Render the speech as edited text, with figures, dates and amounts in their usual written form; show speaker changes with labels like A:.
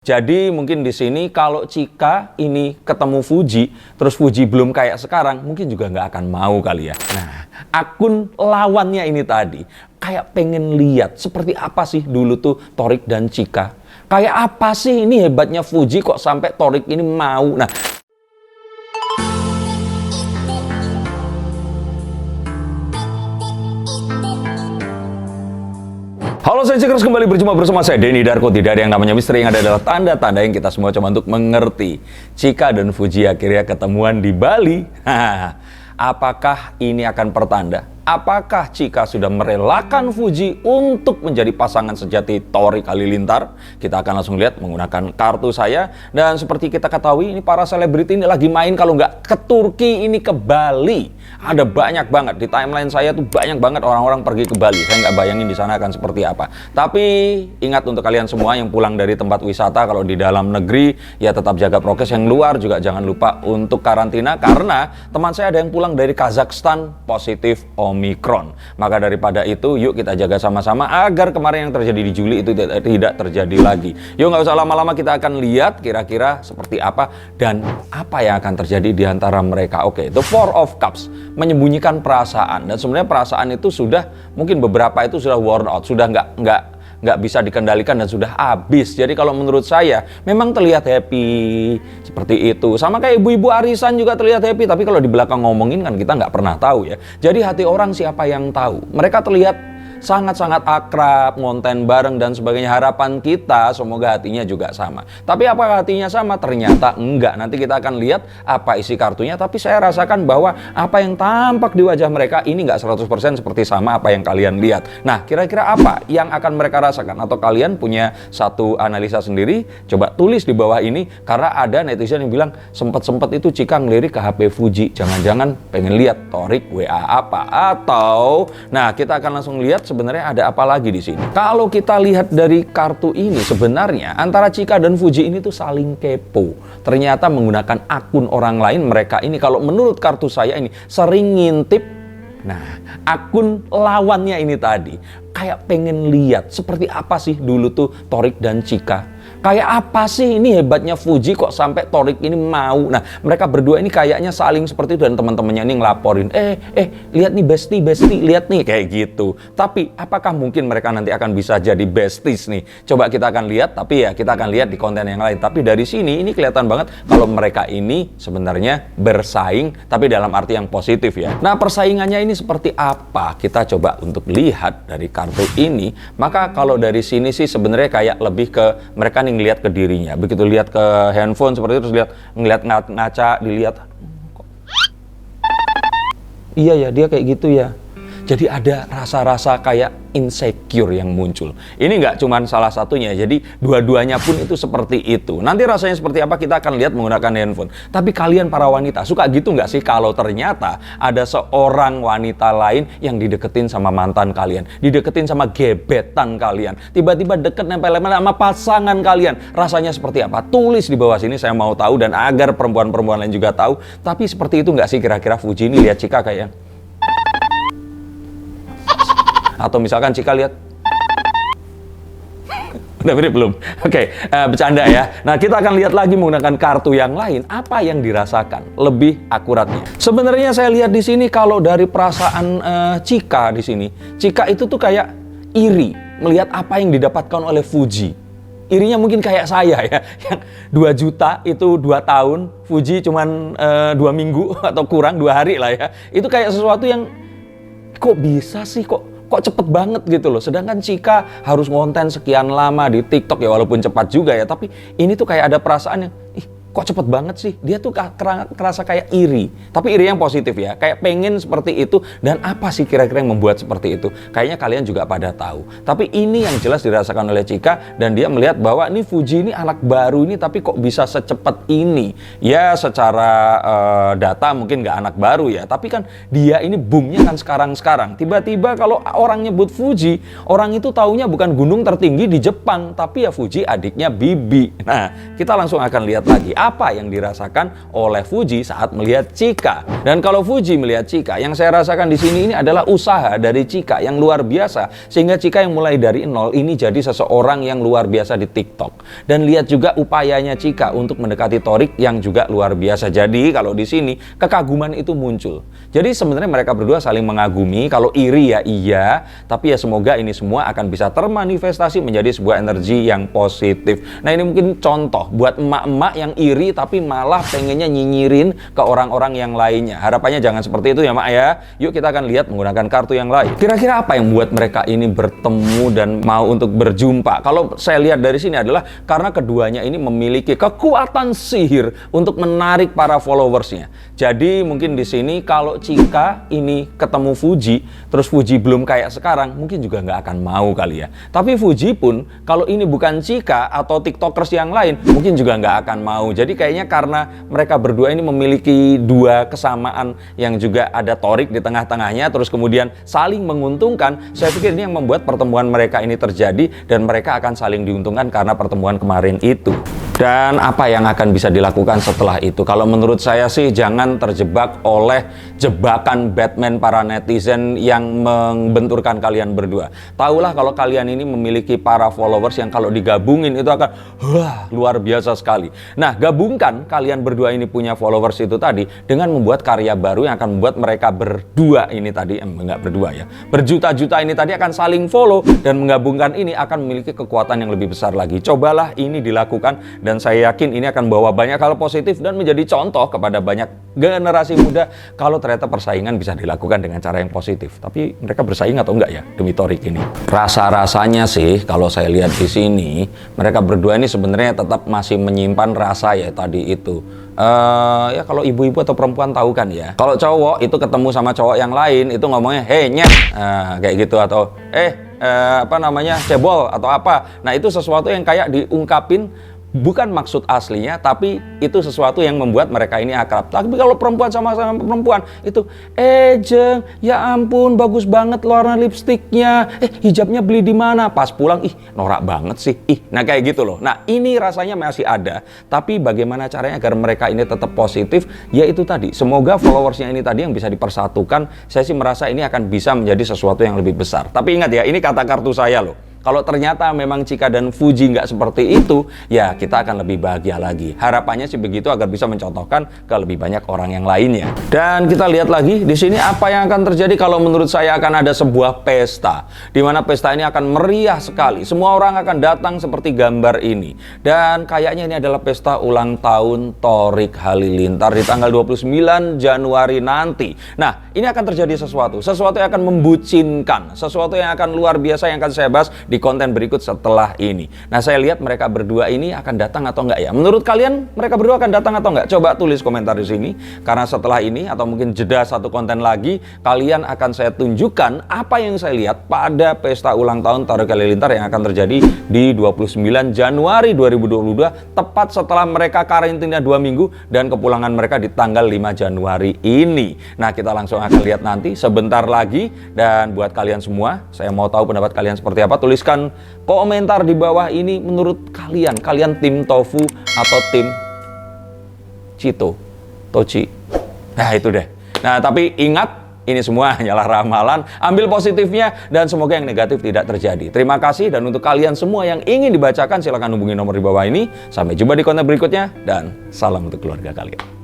A: Jadi mungkin di sini kalau Chika ini ketemu Fuji, terus Fuji belum kayak sekarang, mungkin juga nggak akan mau kali ya. Nah, akun lawannya ini tadi kayak pengen lihat seperti apa sih dulu tuh Torik dan Chika. Kayak apa sih ini hebatnya Fuji kok sampai Torik ini mau. Nah, halo, saya Cikers, kembali berjumpa bersama saya Denny Darko. Tidak ada yang namanya misteri, yang ada adalah tanda-tanda yang kita semua coba untuk mengerti. Chika dan Fuji akhirnya ketemuan di Bali. Apakah ini akan pertanda? Apakah Chika sudah merelakan Fuji untuk menjadi pasangan sejati Torik Halilintar? Kita akan langsung lihat menggunakan kartu saya. Dan seperti kita ketahui, ini para selebriti ini lagi main, kalau nggak ke Turki, ini ke Bali. Ada banyak banget, di timeline saya tuh banyak banget orang-orang pergi ke Bali. Saya nggak bayangin di sana akan seperti apa. Tapi ingat untuk kalian semua yang pulang dari tempat wisata, kalau di dalam negeri ya tetap jaga prokes, yang luar juga jangan lupa untuk karantina. Karena teman saya ada yang pulang dari Kazakhstan positif Omikron. Maka daripada itu, yuk kita jaga sama-sama agar kemarin yang terjadi di Juli itu tidak terjadi lagi. Yuk nggak usah lama-lama, kita akan lihat kira-kira seperti apa dan apa yang akan terjadi di antara mereka. Oke, The Four of Cups menyembunyikan perasaan, dan sebenarnya perasaan itu sudah mungkin beberapa itu sudah worn out, sudah nggak bisa dikendalikan dan sudah habis. Jadi kalau menurut saya memang terlihat happy seperti itu, sama kayak ibu-ibu arisan juga terlihat happy, tapi kalau di belakang ngomongin kan kita nggak pernah tahu ya. Jadi hati orang siapa yang tahu. Mereka terlihat sangat-sangat akrab, ngonten bareng dan sebagainya. Harapan kita semoga hatinya juga sama. Tapi apakah hatinya sama? Ternyata enggak. Nanti kita akan lihat apa isi kartunya, tapi saya rasakan bahwa apa yang tampak di wajah mereka ini nggak 100% seperti sama apa yang kalian lihat. Nah, kira-kira apa yang akan mereka rasakan? Atau kalian punya satu analisa sendiri? Coba tulis di bawah ini, karena ada netizen yang bilang sempet-sempet itu Chika ngelirik ke HP Fuji. Jangan-jangan pengen lihat Torik WA apa? Atau, nah kita akan langsung lihat sebenarnya ada apa lagi di sini. Kalau kita lihat dari kartu ini, sebenarnya antara Chika dan Fuji ini tuh saling kepo. Ternyata menggunakan akun orang lain, mereka ini kalau menurut kartu saya ini sering ngintip. Nah, akun lawannya ini tadi kayak pengen lihat seperti apa sih dulu tuh Torik dan Chika. Kayak apa sih ini hebatnya Fuji kok sampai Torik ini mau. Nah, mereka berdua ini kayaknya saling seperti itu, dan teman-temannya ini ngelaporin, lihat nih bestie, lihat nih, kayak gitu. Tapi apakah mungkin mereka nanti akan bisa jadi besties nih? Coba kita akan lihat, tapi ya kita akan lihat di konten yang lain. Tapi dari sini ini kelihatan banget kalau mereka ini sebenarnya bersaing, tapi dalam arti yang positif ya. Nah, persaingannya ini seperti apa? Kita coba untuk lihat dari kartu ini. Maka kalau dari sini sih sebenarnya kayak lebih ke mereka nih ngelihat ke dirinya. Begitu lihat ke handphone seperti itu, terus ngelihat ngaca, dilihat, iya ya dia kayak gitu ya. Jadi ada rasa-rasa kayak insecure yang muncul. Ini nggak cuma salah satunya, jadi dua-duanya pun itu seperti itu. Nanti rasanya seperti apa kita akan lihat menggunakan handphone. Tapi kalian para wanita suka gitu nggak sih kalau ternyata ada seorang wanita lain yang dideketin sama mantan kalian, dideketin sama gebetan kalian, tiba-tiba deket nempel-nempel sama pasangan kalian. Rasanya seperti apa? Tulis di bawah sini, saya mau tahu, dan agar perempuan-perempuan lain juga tahu. Tapi seperti itu nggak sih kira-kira Fuji ini lihat Chika kayak? Atau misalkan Chika lihat, udah mirip belum? Oke, bercanda ya. Nah, kita akan lihat lagi menggunakan kartu yang lain, apa yang dirasakan lebih akuratnya. Sebenarnya saya lihat di sini kalau dari perasaan Chika di sini, Chika itu tuh kayak iri melihat apa yang didapatkan oleh Fuji. Irinya mungkin kayak saya ya, yang 2 juta itu 2 tahun, Fuji cuman 2 minggu atau kurang 2 hari lah ya. Itu kayak sesuatu yang kok bisa sih, kok cepet banget gitu loh. Sedangkan Chika harus ngonten sekian lama di TikTok ya, walaupun cepat juga ya, tapi ini tuh kayak ada perasaan yang, kok cepet banget sih. Dia tuh kerasa kayak iri, tapi iri yang positif ya, kayak pengen seperti itu. Dan apa sih kira-kira yang membuat seperti itu? Kayaknya kalian juga pada tahu. Tapi ini yang jelas dirasakan oleh Chika, dan dia melihat bahwa ini Fuji ini anak baru ini, tapi kok bisa secepat ini. Ya secara data mungkin nggak anak baru ya, tapi kan dia ini boomnya kan sekarang-sekarang. Tiba-tiba kalau orang nyebut Fuji, orang itu taunya bukan gunung tertinggi di Jepang, tapi ya Fuji adiknya Bibi. Nah, kita langsung akan lihat lagi apa yang dirasakan oleh Fuji saat melihat Chika. Dan kalau Fuji melihat Chika, yang saya rasakan di sini ini adalah usaha dari Chika yang luar biasa, sehingga Chika yang mulai dari nol ini jadi seseorang yang luar biasa di TikTok. Dan lihat juga upayanya Chika untuk mendekati Thorik yang juga luar biasa. Jadi kalau di sini kekaguman itu muncul. Jadi sebenarnya mereka berdua saling mengagumi. Kalau iri ya iya, tapi ya semoga ini semua akan bisa termanifestasi menjadi sebuah energi yang positif. Nah, ini mungkin contoh buat emak-emak yang iri tapi malah pengennya nyinyirin ke orang-orang yang lainnya. Harapannya jangan seperti itu ya, Mak ya. Yuk kita akan lihat menggunakan kartu yang lain. Kira-kira apa yang membuat mereka ini bertemu dan mau untuk berjumpa? Kalau saya lihat dari sini adalah karena keduanya ini memiliki kekuatan sihir untuk menarik para followersnya. Jadi mungkin di sini kalau Chika ini ketemu Fuji, terus Fuji belum kayak sekarang, mungkin juga nggak akan mau kali ya. Tapi Fuji pun kalau ini bukan Chika atau TikTokers yang lain, mungkin juga nggak akan mau. Jadi kayaknya karena mereka berdua ini memiliki dua kesamaan yang juga ada Thorik di tengah-tengahnya, terus kemudian saling menguntungkan. Saya pikir ini yang membuat pertemuan mereka ini terjadi dan mereka akan saling diuntungkan karena pertemuan kemarin itu. Dan apa yang akan bisa dilakukan setelah itu? Kalau menurut saya sih jangan terjebak oleh jebakan Batman para netizen yang membenturkan kalian berdua. Tahulah kalau kalian ini memiliki para followers yang kalau digabungin itu akan wah, luar biasa sekali. Nah, gabungkan kalian berdua ini punya followers itu tadi dengan membuat karya baru yang akan membuat mereka berdua ini tadi, enggak berdua ya, berjuta-juta ini tadi akan saling follow dan menggabungkan ini akan memiliki kekuatan yang lebih besar lagi. Cobalah ini dilakukan dan saya yakin ini akan membawa banyak hal positif dan menjadi contoh kepada banyak generasi muda kalau ternyata persaingan bisa dilakukan dengan cara yang positif. Tapi mereka bersaing atau enggak ya demi Thorik ini? Rasa-rasanya sih kalau saya lihat di sini mereka berdua ini sebenarnya tetap masih menyimpan rasa ya tadi itu. Ya kalau ibu-ibu atau perempuan tahu kan ya. Kalau cowok itu ketemu sama cowok yang lain itu ngomongnya hey nyet, kayak gitu, atau apa namanya cebol atau apa. Nah itu sesuatu yang kayak diungkapin bukan maksud aslinya, tapi itu sesuatu yang membuat mereka ini akrab. Tapi kalau perempuan sama perempuan itu, Jeng, ya ampun bagus banget warna lipstiknya, hijabnya beli di mana? Pas pulang, norak banget sih. Nah kayak gitu loh. Nah ini rasanya masih ada, tapi bagaimana caranya agar mereka ini tetap positif? Ya itu tadi, semoga followersnya ini tadi yang bisa dipersatukan. Saya sih merasa ini akan bisa menjadi sesuatu yang lebih besar. Tapi ingat ya, ini kata kartu saya loh. Kalau ternyata memang Chika dan Fuji nggak seperti itu, ya kita akan lebih bahagia lagi. Harapannya sih begitu agar bisa mencontohkan ke lebih banyak orang yang lainnya. Dan kita lihat lagi di sini apa yang akan terjadi kalau menurut saya akan ada sebuah pesta. Di mana pesta ini akan meriah sekali. Semua orang akan datang seperti gambar ini. Dan kayaknya ini adalah pesta ulang tahun Thorik Halilintar di tanggal 29 Januari nanti. Nah, ini akan terjadi sesuatu yang akan membucinkan, sesuatu yang akan luar biasa yang akan saya bahas di konten berikut setelah ini. Nah, saya lihat mereka berdua ini akan datang atau enggak ya? Menurut kalian mereka berdua akan datang atau enggak? Coba tulis komentar di sini. Karena setelah ini atau mungkin jeda satu konten lagi, kalian akan saya tunjukkan apa yang saya lihat pada pesta ulang tahun Thorik Halilintar yang akan terjadi di 29 Januari 2022, tepat setelah mereka karantina 2 minggu dan kepulangan mereka di tanggal 5 Januari ini. Nah, kita langsung akan lihat nanti sebentar lagi. Dan buat kalian semua, saya mau tahu pendapat kalian seperti apa. Tuliskan komentar di bawah ini, menurut kalian tim Tofu atau tim Chito, Tochi. Nah itu deh. Nah tapi ingat, ini semua hanyalah ramalan, ambil positifnya dan semoga yang negatif tidak terjadi. Terima kasih, dan untuk kalian semua yang ingin dibacakan silahkan hubungi nomor di bawah ini. Sampai jumpa di konten berikutnya dan salam untuk keluarga kalian.